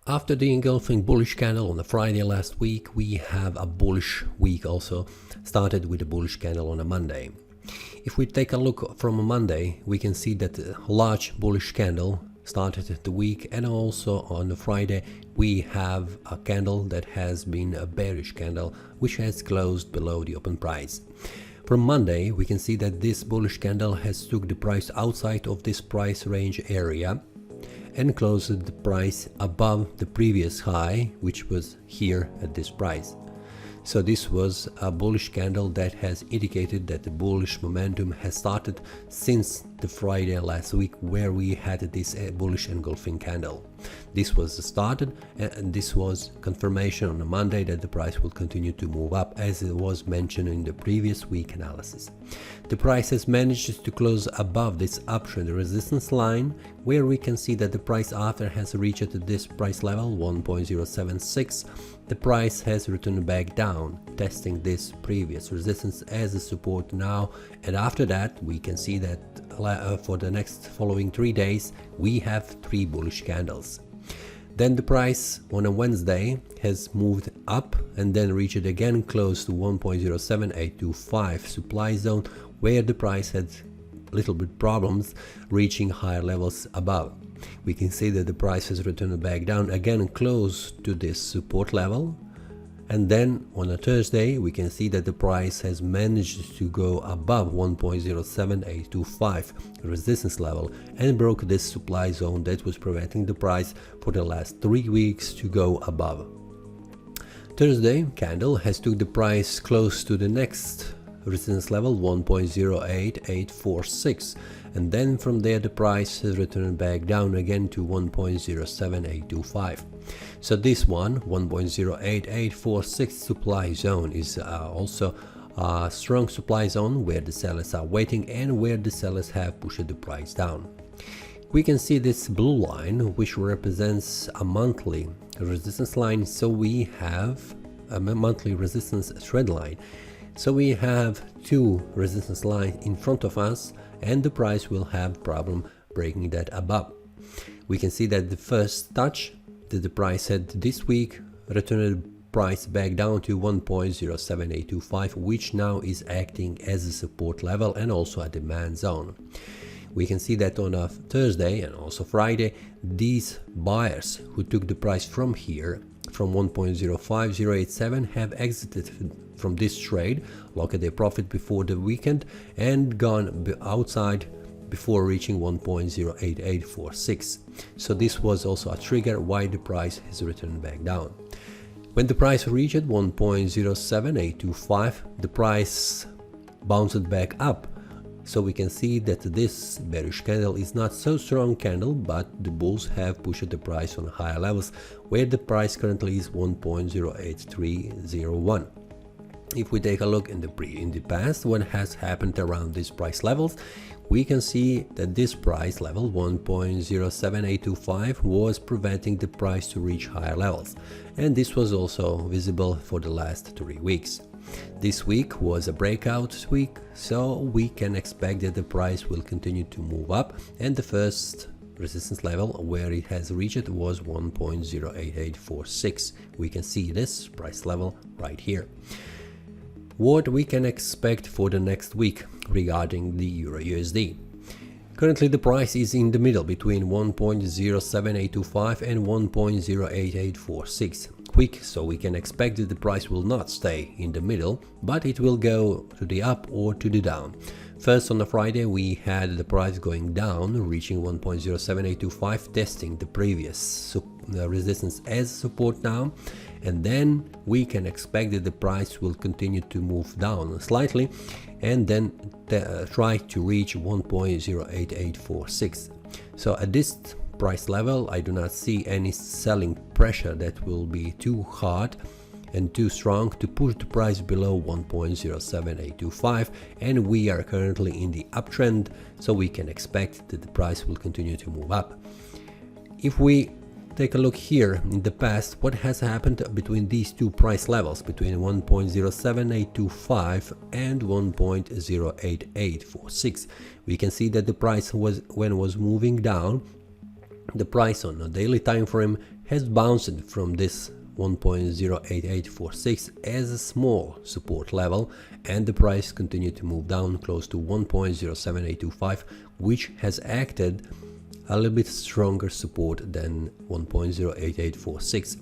After the engulfing bullish candle on the Friday last week, we have a bullish week also, started with a bullish candle on a Monday. If we take a look from a Monday, we can see that a large bullish candle started the week, and also on the Friday we have a candle that has been a bearish candle which has closed below the open price. From Monday we can see that this bullish candle has took the price outside of this price range area and closed the price above the previous high, which was here at this price. So this was a bullish candle that has indicated that the bullish momentum has started since the Friday last week, where we had this bullish engulfing candle. This was started, and this was confirmation on a Monday that the price will continue to move up, as it was mentioned in the previous week analysis. The price has managed to close above this uptrend resistance line, where we can see that the price after has reached this price level 1.076. The price has returned back down, testing this previous resistance as a support now, and after that we can see that for the next following 3 days we have 3 bullish candles. Then the price on a Wednesday has moved up and then reached again close to 1.07825 supply zone, where the price had little bit problems reaching higher levels above. We can see that the price has returned back down again close to this support level, and then on a Thursday we can see that the price has managed to go above 1.07825 resistance level and broke this supply zone that was preventing the price for the last 3 weeks to go above. Thursday candle has took the price close to the next resistance level 1.08846, and then from there the price has returned back down again to 1.07825. So this one 1.08846 supply zone is also a strong supply zone where the sellers are waiting and where the sellers have pushed the price down. We can see this blue line which represents a monthly resistance line, so we have a monthly resistance trend line. So we have 2 resistance lines in front of us, and the price will have problem breaking that above. We can see that the first touch that the price had this week returned the price back down to 1.07825, which now is acting as a support level and also a demand zone. We can see that on a Thursday and also Friday, these buyers who took the price from here, from 1.05087, have exited from this trade, locked their profit before the weekend, and gone outside before reaching 1.08846. So this was also a trigger why the price has returned back down. When the price reached 1.07825, the price bounced back up. So we can see that this bearish candle is not so strong candle, but the bulls have pushed the price on higher levels, where the price currently is 1.08301. If we take a look in the past, what has happened around these price levels, we can see that this price level 1.07825 was preventing the price to reach higher levels, and this was also visible for the last 3 weeks. This week was a breakout week, so we can expect that the price will continue to move up, and the first resistance level where it has reached was 1.08846. We can see this price level right here. What we can expect for the next week regarding the EURUSD. Currently the price is in the middle between 1.07825 and 1.08846 quick, so we can expect that the price will not stay in the middle, but it will go to the up or to the down. First, on the Friday we had the price going down, reaching 1.07825, testing the previous resistance as support now, and then we can expect that the price will continue to move down slightly and then try to reach 1.08846. So at this price level I do not see any selling pressure that will be too hard and too strong to push the price below 1.07825, and we are currently in the uptrend, so we can expect that the price will continue to move up. If we take a look here in the past, what has happened between these two price levels, between 1.07825 and 1.08846, we can see that the price was, when it was moving down, the price on a daily time frame has bounced from this 1.08846 as a small support level, and the price continued to move down close to 1.07825, which has acted a little bit stronger support than 1.08846.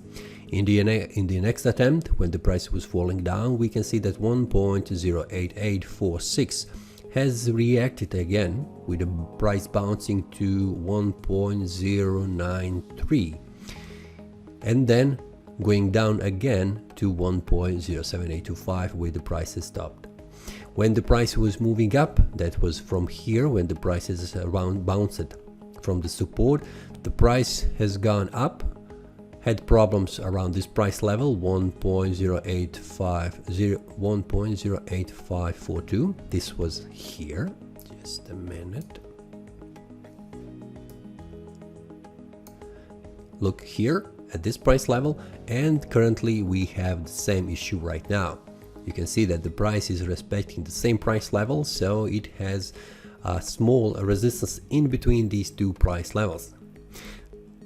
In the next attempt, when the price was falling down, we can see that 1.08846 has reacted again, with the price bouncing to 1.093 and then going down again to 1.07825, where the price has stopped. When the price was moving up, that was from here, when the price is around bounced from the support, the price has gone up, had problems around this price level 1.08542. This was here. Just a minute. Look here at this price level, and currently we have the same issue right now. You can see that the price is respecting the same price level, so it has a small resistance in between these two price levels.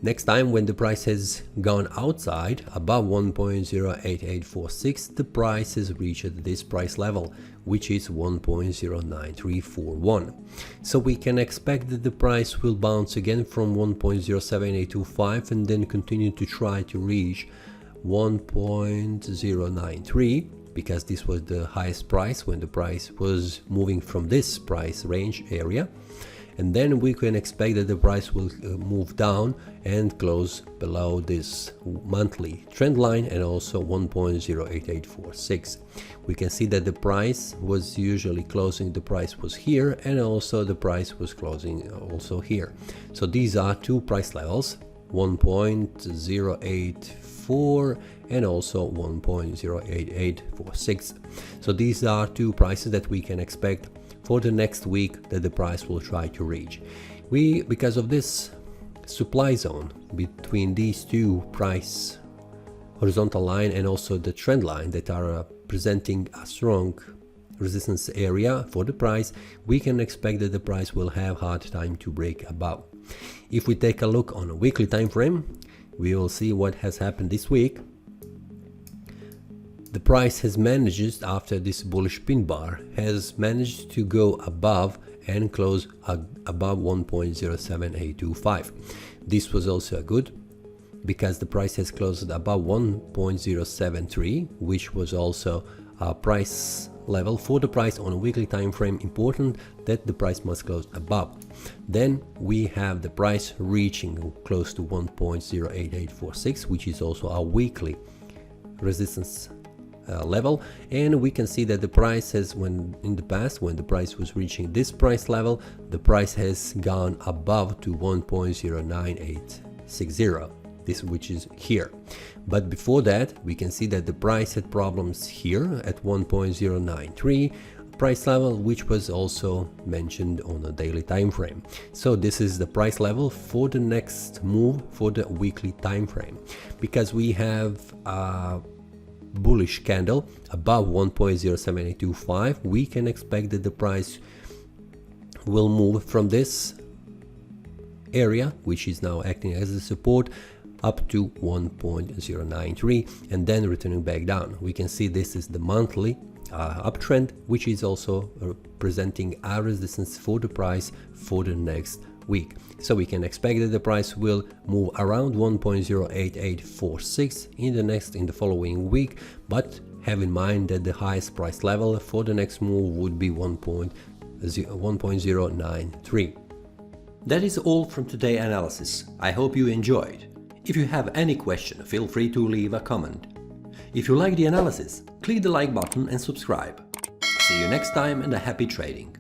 Next time, when the price has gone outside above 1.08846, the price has reached this price level, which is 1.09341. So we can expect that the price will bounce again from 1.07825 and then continue to try to reach 1.093, because this was the highest price when the price was moving from this price range area. And then we can expect that the price will move down and close below this monthly trend line and also 1.08846. We can see that the price was usually closing, the price was here, and also the price was closing also here. So these are two price levels, 1.084 and also 1.08846. So these are two prices that we can expect for the next week that the price will try to reach. Because of this supply zone between these two price horizontal line and also the trend line that are presenting a strong resistance area for the price, we can expect that the price will have hard time to break above. If we take a look on a weekly time frame, we will see what has happened this week. The price has managed, after this bullish pin bar, has managed to go above and close above 1.07825. This was also good, because the price has closed above 1.073, which was also a price level for the price on a weekly time frame. Important that the price must close above. Then we have the price reaching close to 1.08846, which is also a weekly resistance level, and we can see that the price has, when in the past, when the price was reaching this price level, the price has gone above to 1.09860, this which is here. But before that, we can see that the price had problems here at 1.093 price level, which was also mentioned on a daily time frame. So this is the price level for the next move for the weekly time frame, because we have bullish candle above 1.07825. we can expect that the price will move from this area, which is now acting as a support, up to 1.093 and then returning back down. We can see this is the monthly uptrend, which is also presenting a resistance for the price for the next week. So we can expect that the price will move around 1.08846 in the following week, but have in mind that the highest price level for the next move would be 1.093. That is all from today's analysis. I hope you enjoyed. If you have any question, feel free to leave a comment. If you like the analysis, click the like button and subscribe. See you next time, and a happy trading.